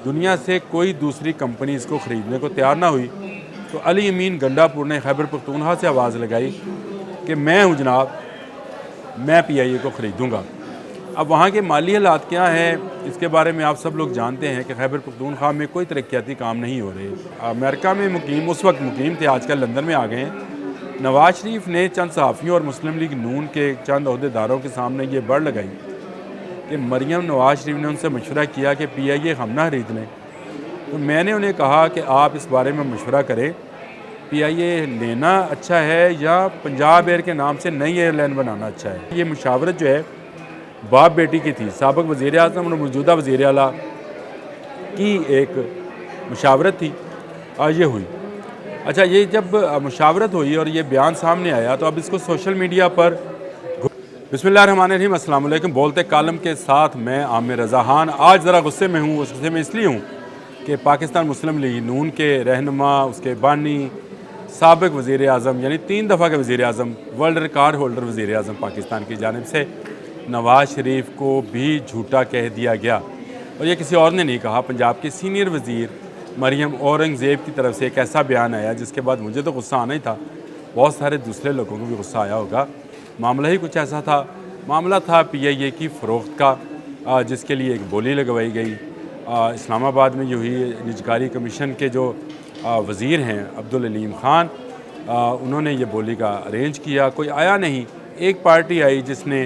دنیا سے کوئی دوسری کمپنی اس کو خریدنے کو تیار نہ ہوئی تو علی امین گنڈا پور نے خیبر پختونخوا سے آواز لگائی کہ میں ہوں جناب، میں پی آئی اے کو خریدوں گا۔ اب وہاں کے مالی حالات کیا ہیں اس کے بارے میں آپ سب لوگ جانتے ہیں کہ خیبر پختونخوا میں کوئی ترقیاتی کام نہیں ہو رہے۔ امریکہ میں مقیم، اس وقت مقیم تھے، آج کل لندن میں آ گئے ہیں۔ نواز شریف نے چند صحافیوں اور مسلم لیگ نون کے چند عہدیداروں کے سامنے یہ بڑھ لگائی کہ مریم نواز شریف نے ان سے مشورہ کیا کہ پی آئی اے ہم نہ خرید لیں، تو میں نے انہیں کہا کہ آپ اس بارے میں مشورہ کریں، پی آئی اے لینا اچھا ہے یا پنجاب ایئر کے نام سے نئی ایئر لائن بنانا اچھا ہے۔ یہ مشاورت جو ہے باپ بیٹی کی تھی، سابق وزیر اعظم اور موجودہ وزیر اعلیٰ کی ایک مشاورت تھی، یہ ہوئی۔ اچھا، یہ جب مشاورت ہوئی اور یہ بیان سامنے آیا تو اب اس کو سوشل میڈیا پر بسم اللہ الرحمن الرحیم، السلام علیکم، بولتے کالم کے ساتھ میں عامر رضا خان۔ آج ذرا غصے میں ہوں، غصے میں اس لیے ہوں کہ پاکستان مسلم لیگ نون کے رہنما، اس کے بانی، سابق وزیر اعظم، یعنی 3 دفعہ کے وزیر اعظم، ورلڈ ریکارڈ ہولڈر وزیر اعظم پاکستان کی جانب سے نواز شریف کو بھی جھوٹا کہہ دیا گیا، اور یہ کسی اور نے نہیں کہا۔ پنجاب کے سینئر وزیر مریم اورنگزیب کی طرف سے ایک ایسا بیان آیا جس کے بعد مجھے تو غصہ آنا ہی تھا، بہت سارے دوسرے لوگوں کو بھی غصہ آیا ہوگا۔ معاملہ ہی کچھ ایسا تھا، معاملہ تھا پی آئی اے کی فروخت کا، جس کے لیے ایک بولی لگوائی گئی۔ اسلام آباد میں جو ہوئی، نجکاری کمیشن کے جو وزیر ہیں عبدالعلیم خان، انہوں نے یہ بولی کا ارینج کیا، کوئی آیا نہیں۔ ایک پارٹی آئی جس نے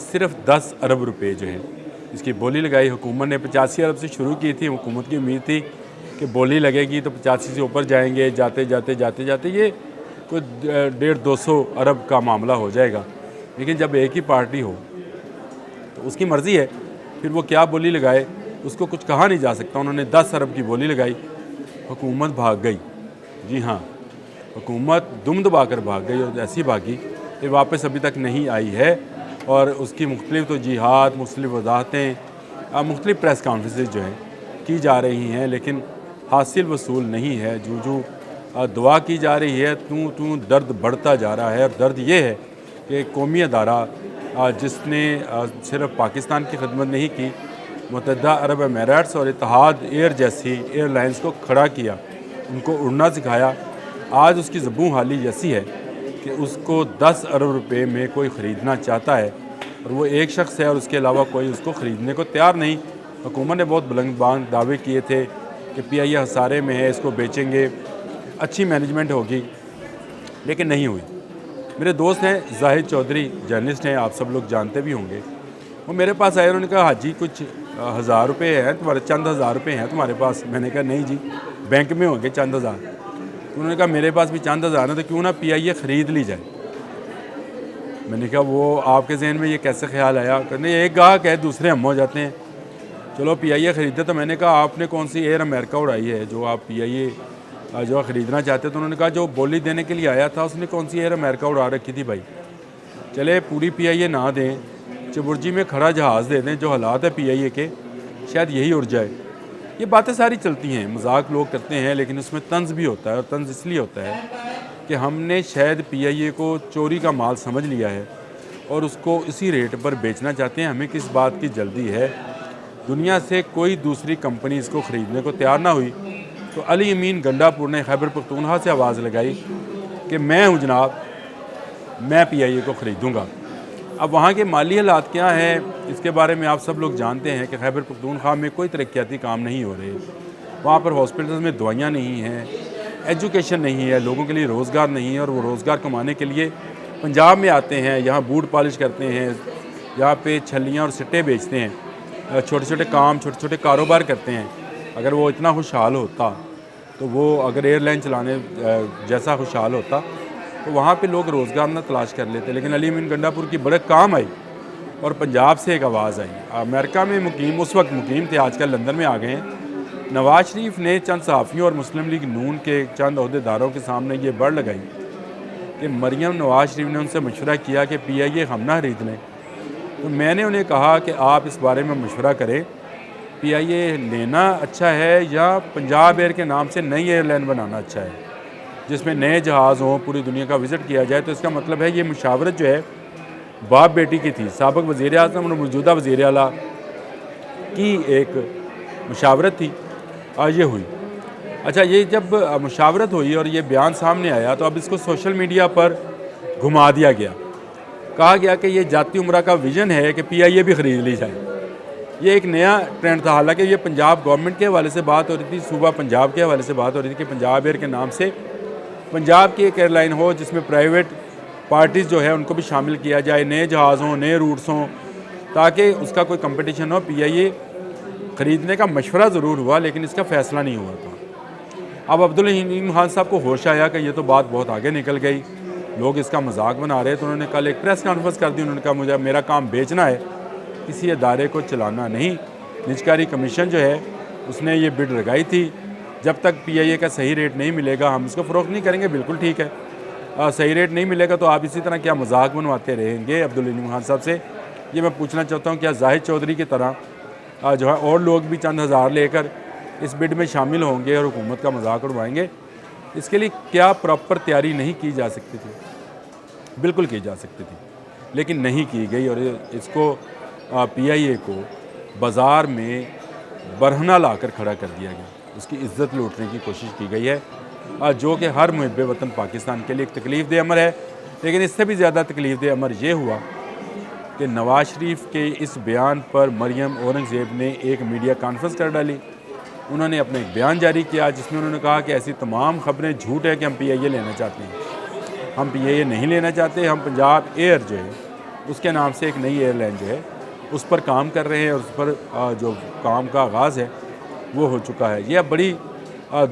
صرف 10 ارب روپے جو ہیں اس کی بولی لگائی۔ حکومت نے 85 ارب سے شروع کی تھی، حکومت کی امید تھی کہ بولی لگے گی تو 85 سے اوپر جائیں گے، جاتے جاتے یہ کوئی 150-200 ارب کا معاملہ ہو جائے گا۔ لیکن جب ایک ہی پارٹی ہو تو اس کی مرضی ہے، پھر وہ کیا بولی لگائے اس کو کچھ کہا نہیں جا سکتا۔ انہوں نے 10 ارب کی بولی لگائی، حکومت بھاگ گئی۔ جی ہاں، حکومت دم دبا کر بھاگ گئی، اور ایسی بھاگی کہ واپس ابھی تک نہیں آئی ہے، اور اس کی مختلف توجیہات، مختلف وضاحتیں، مختلف پریس کانفرنسز جو ہیں کی جا رہی ہیں، لیکن حاصل وصول نہیں ہے۔ جو دعا کی جا رہی ہے، درد بڑھتا جا رہا ہے، اور درد یہ ہے کہ قومی ادارہ جس نے صرف پاکستان کی خدمت نہیں کی، متحدہ عرب اماراتس اور اتحاد ایئر جیسی ایئر لائنز کو کھڑا کیا، ان کو اڑنا سکھایا، آج اس کی زبوں حالی جیسی ہے کہ اس کو 10 ارب روپے میں کوئی خریدنا چاہتا ہے، اور وہ ایک شخص ہے اور اس کے علاوہ کوئی اس کو خریدنے کو تیار نہیں۔ حکومت نے بہت بلند بانگ دعوے کیے تھے کہ پی آئی اے خسارے میں ہے، اس کو بیچیں گے، اچھی مینجمنٹ ہوگی، لیکن نہیں ہوئی۔ میرے دوست ہیں زاہد چودھری، جرنلسٹ ہیں، آپ سب لوگ جانتے بھی ہوں گے، وہ میرے پاس آئے، انہوں نے کہا حاجی کچھ 1000 روپے ہیں تمہارے، چند ہزار روپے ہیں تمہارے پاس؟ میں نے کہا نہیں جی، بینک میں ہوں گے چند ہزار۔ تو انہوں نے کہا میرے پاس بھی چند ہزار ہیں، تو کیوں نہ پی آئی اے خرید لی جائے۔ میں نے کہا وہ آپ کے ذہن میں یہ کیسے خیال آیا؟ کہ ایک گاہک ہے دوسرے ہم ہو جاتے ہیں، چلو پی آئی اے خریدتے۔ تو میں نے کہا آپ نے کون سی ایئر امریکہ اڑائی ہے جو آپ پی آئی اے جو خریدنا چاہتے؟ تو انہوں نے کہا جو بولی دینے کے لیے آیا تھا اس نے کون سی ایئر امریکہ اڑا رکھی تھی بھائی۔ چلے پوری پی آئی اے نہ دیں، چبرجی میں کھڑا جہاز دے دیں، جو حالات ہے پی آئی اے کے شاید یہی اڑ جائے۔ یہ باتیں ساری چلتی ہیں، مذاق لوگ کرتے ہیں، لیکن اس میں طنز بھی ہوتا ہے، اور طنز اس لیے ہوتا ہے کہ ہم نے شاید پی آئی اے کو چوری کا مال سمجھ لیا ہے اور اس کو اسی ریٹ پر بیچنا چاہتے ہیں۔ ہمیں کس بات کی جلدی ہے؟ دنیا سے کوئی دوسری کمپنی اس کو خریدنے کو تیار نہ ہوئی تو علی امین گنڈا پور نے خیبر پختونخوا سے آواز لگائی کہ میں ہوں جناب، میں پی آئی اے کو خریدوں گا۔ اب وہاں کے مالی حالات کیا ہیں اس کے بارے میں آپ سب لوگ جانتے ہیں کہ خیبر پختونخوا میں کوئی ترقیاتی کام نہیں ہو رہے، وہاں پر ہاسپٹلز میں دوائیاں نہیں ہیں، ایجوکیشن نہیں ہے، لوگوں کے لیے روزگار نہیں ہے، اور وہ روزگار کمانے کے لیے پنجاب میں آتے ہیں، یہاں بوٹ پالش کرتے ہیں، یہاں پہ چھلیاں اور سٹے بیچتے ہیں، چھوٹے چھوٹے کام، چھوٹے چھوٹے کاروبار کرتے ہیں۔ اگر وہ اتنا خوشحال ہوتا تو وہ اگر ایئر لائن چلانے جیسا خوشحال ہوتا تو وہاں پہ لوگ روزگار نہ تلاش کر لیتے، لیکن علی امین گنڈا پور کی بڑے کام آئی، اور پنجاب سے ایک آواز آئی۔ امریکہ میں مقیم، اس وقت مقیم تھے، آج کل لندن میں آ گئے ہیں۔ نواز شریف نے چند صحافیوں اور مسلم لیگ نون کے چند عہدیداروں کے سامنے یہ بڑھ لگائی کہ مریم نواز شریف نے ان سے مشورہ کیا کہ پی آئی اے ہم نہ خرید لیں، تو میں نے انہیں کہا کہ آپ اس بارے میں مشورہ کریں، پی آئی اے لینا اچھا ہے یا پنجاب ایئر کے نام سے نئی ایئر لائن بنانا اچھا ہے، جس میں نئے جہاز ہوں، پوری دنیا کا وزٹ کیا جائے۔ تو اس کا مطلب ہے یہ مشاورت جو ہے باپ بیٹی کی تھی، سابق وزیر اعظم اور موجودہ وزیر اعلیٰ کی ایک مشاورت تھی یہ ہوئی۔ اچھا، یہ جب مشاورت ہوئی اور یہ بیان سامنے آیا تو اب اس کو سوشل میڈیا پر گھما دیا گیا، کہا گیا کہ یہ جاتی عمرہ کا ویژن ہے کہ پی آئی اے بھی خرید لی جائے۔ یہ ایک نیا ٹرینڈ تھا، حالانکہ یہ پنجاب گورنمنٹ کے حوالے سے بات ہو رہی تھی، صوبہ پنجاب کے حوالے سے بات ہو رہی تھی کہ پنجاب ایئر کے نام سے پنجاب کی ایک ایئر لائن ہو جس میں پرائیویٹ پارٹیز جو ہے ان کو بھی شامل کیا جائے، نئے جہاز ہوں، نئے روٹس ہوں، تاکہ اس کا کوئی کمپٹیشن ہو۔ پی آئی اے خریدنے کا مشورہ ضرور ہوا لیکن اس کا فیصلہ نہیں ہوا تھا۔ اب عبدالحلیم خان صاحب کو ہوش آیا کہ یہ تو بات بہت آگے نکل گئی، لوگ اس کا مذاق بنا رہے، تو انہوں نے کل ایک پریس کانفرنس کر دی۔ انہوں نے کہا میرا کام بیچنا ہے، کسی ادارے کو چلانا نہیں۔ نجکاری کمیشن جو ہے اس نے یہ بڈ لگائی تھی، جب تک پی آئی اے کا صحیح ریٹ نہیں ملے گا ہم اس کو فروخت نہیں کریں گے۔ بالکل ٹھیک ہے، صحیح ریٹ نہیں ملے گا تو آپ اسی طرح کیا مذاق بنواتے رہیں گے عبدالحلیم خان صاحب سے؟ یہ میں پوچھنا چاہتا ہوں، کیا زاہد چودھری کی طرح جو ہے اور لوگ بھی چند ہزار لے کر اس بڈ میں شامل ہوں گے اور حکومت کا مذاق اڑوائیں گے؟ اس کے لیے کیا پراپر تیاری نہیں کی جا سکتی تھی؟ بالکل کی جا سکتی تھی، لیکن نہیں کی گئی، اور اس کو پی آئی اے کو بازار میں برہنہ لا کر کھڑا کر دیا گیا، اس کی عزت لوٹنے کی کوشش کی گئی ہے، جو کہ ہر محب وطن پاکستان کے لیے ایک تکلیف دہ امر ہے۔ لیکن اس سے بھی زیادہ تکلیف دہ امر یہ ہوا کہ نواز شریف کے اس بیان پر مریم اورنگزیب نے ایک میڈیا کانفرنس کر ڈالی۔ انہوں نے اپنا ایک بیان جاری کیا جس میں انہوں نے کہا کہ ایسی تمام خبریں جھوٹ ہے کہ ہم پی آئی اے لینا چاہتے ہیں، ہم پی آئی اے نہیں لینا چاہتے، ہم پنجاب ایئر جو ہے اس کے نام سے ایک نئی ایئر لائن جو ہے اس پر کام کر رہے ہیں، اور اس پر جو کام کا آغاز ہے وہ ہو چکا ہے۔ یہ اب بڑی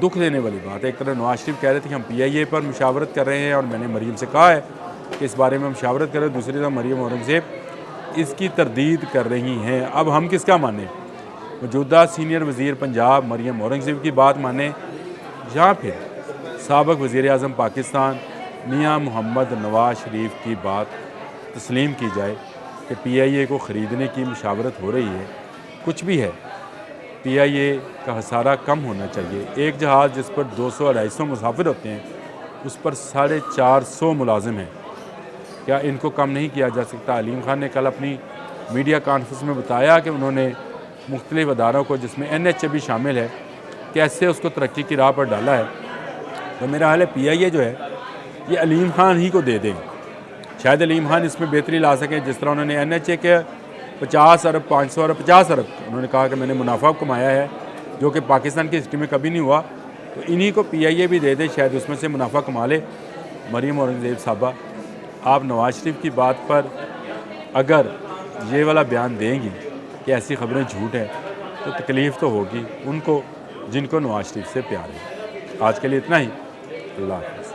دکھ دینے والی بات ہے۔ ایک طرح نواز شریف کہہ رہے تھے کہ ہم پی آئی اے پر مشاورت کر رہے ہیں اور میں نے مریم سے کہا ہے کہ اس بارے میں مشاورت کریں، دوسری طرف مریم اورنگزیب اس کی تردید کر رہی ہیں۔ اب ہم کس کا مانیں؟ موجودہ سینئر وزیر پنجاب مریم اورنگزیب کی بات مانیں یا پھر سابق وزیر اعظم پاکستان میاں محمد نواز شریف کی بات تسلیم کی جائے کہ پی آئی اے کو خریدنے کی مشاورت ہو رہی ہے؟ کچھ بھی ہے، پی آئی اے کا خسارہ کم ہونا چاہیے۔ ایک جہاز جس پر 200-250 مسافر ہوتے ہیں اس پر 450 ملازم ہیں، کیا ان کو کم نہیں کیا جا سکتا؟ علیم خان نے کل اپنی میڈیا کانفرنس میں بتایا کہ انہوں نے مختلف اداروں کو جس میں این ایچ اے بھی شامل ہے کیسے اس کو ترقی کی راہ پر ڈالا ہے۔ تو میرا حال ہے پی آئی اے جو ہے یہ علیم خان ہی کو دے دیں، شاید علیم خان اس میں بہتری لا سکیں، جس طرح انہوں نے این ایچ اے کے 50 ارب 500 ارب 50 ارب انہوں نے کہا کہ میں نے منافع کمایا ہے جو کہ پاکستان کی ہسٹری میں کبھی نہیں ہوا، تو انہی کو پی آئی اے بھی دے دے، شاید اس میں سے منافع کما لے۔ مریم اورنگزیب صاحبہ، آپ نواز شریف کی بات پر اگر یہ والا بیان دیں گی کہ ایسی خبریں جھوٹ ہیں تو تکلیف تو ہوگی ان کو جن کو نواز شریف سے پیار ہے۔ آج کے لیے اتنا ہی، اللہ حافظ۔